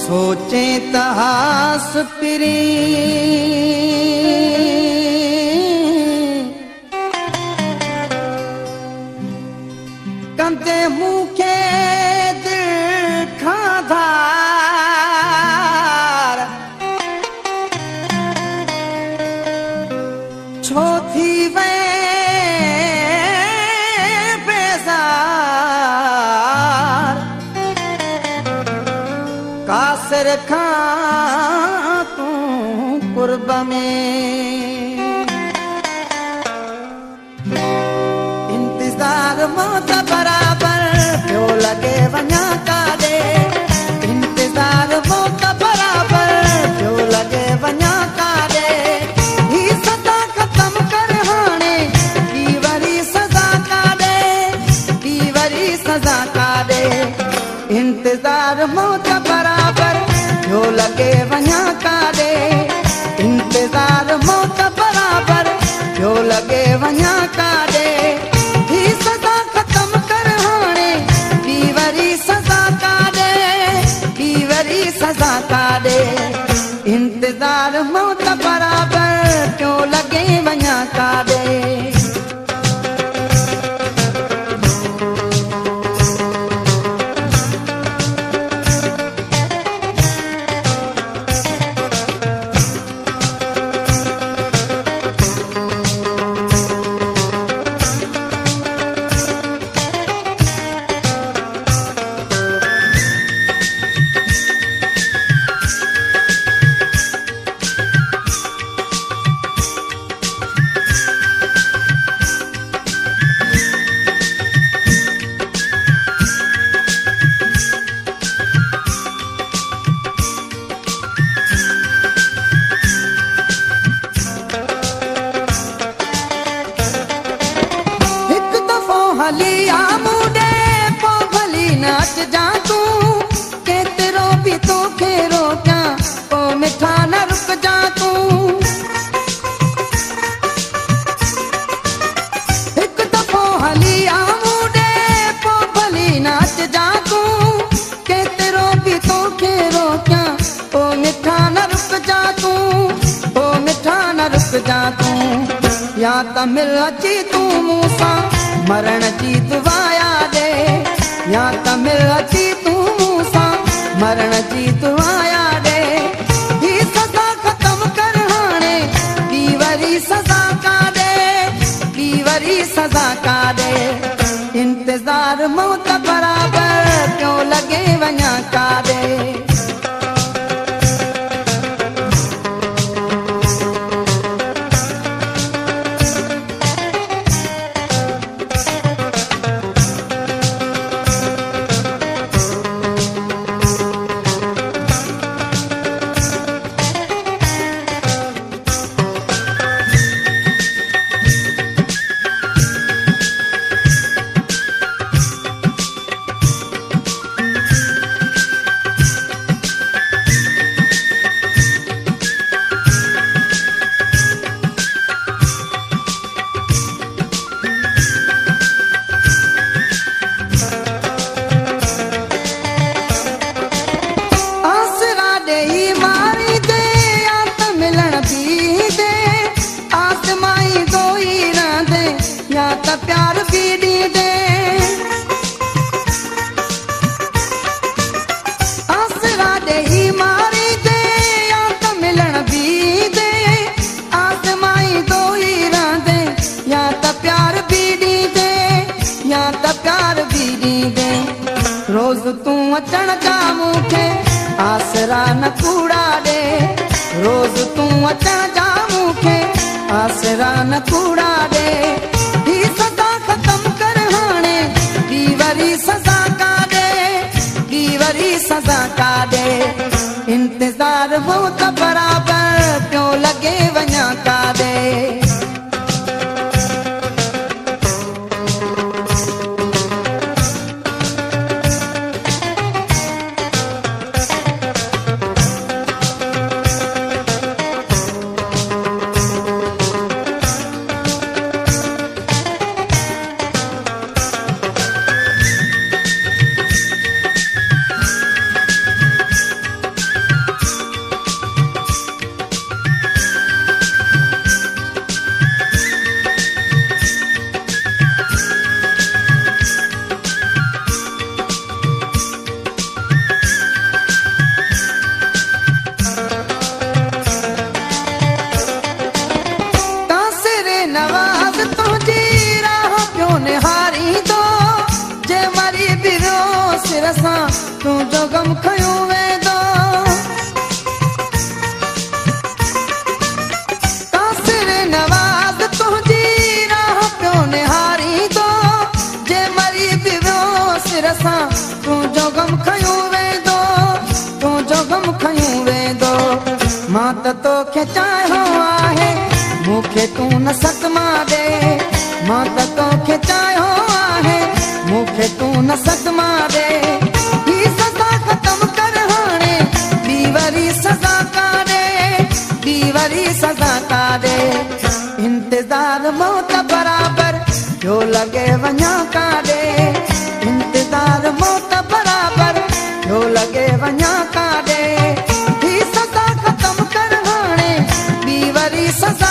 सोचे तहास पिरी कंते मुखे दिल खाधार छो थी वे बेजार कासर खां तू कुर्ब में इंतजार मौत बराबर पियो लगे वञा काॾे इंतजार मौत बराबर पियो लगे वञा काॾे ही सदा ख़त्म कर हाणे की वरी सज़ा काॾे की वरी सज़ा काॾे इंतजार मौत बराबर पियो लगे वञा काॾे इंतजार मौत बराबर पियो लगे वञा काॾे ही सदा ख़त्म कर हाणे की वरी सज़ा काॾे की वरी सज़ा काॾे इंतजार मौत बराबर पियो लगे वञा काॾे हली आ मुडे पो भली नाच जा तू केतिरो भी तोखे रोकां पो मिठा न रुक जा तू हिकु दफ़ो हली आ मुडे पो भली नाच जा तू केतिरो भी तोखे रोकां पो मिठा न रुक जा तू पो मिठा न रुक जा तू या त मिल अची तू मूंसां मरण जी दुआ यादे या त मिल अची तू मूंसां मरण जी दुआ यादे ही सज़ा ख़त्म कर हाणे की वरी सज़ा काॾे की वरी सज़ा काॾे इंतजार मौत बराबर पियो लगे वञा काॾे प्यार भी दी दे आसरा दे ही मारी दे या त मिलन भी दे आसमाई दो ही रांदे या त प्यार भी दी दे या त प्यार भी दी दे रोज तू अचण जा मूंखे आसरा न कूड़ा दे रोज तू अचण जा मूंखे आसरा न कूड़ा दे की वरी सज़ा काॾे इंतजार मौत बराबर पियो लगे वञा काॾे त तोखे चाहियो आहे मूंखे तूं न सदमा ॾे मां त तोखे चाहियो आहे मूंखे तूं न सदमा ॾे ही सज़ा ख़तम कर हाणे ॿी वरी सज़ा का ॾे ॿी वरी सज़ा का ॾे इंतज़ार मौत बराबर जो लॻे वञा काॾे इंतज़ार मौत बराबर जो लॻे वञा काॾे ही सज़ा ख़तम कर हाणे ॿी वरी सज़ा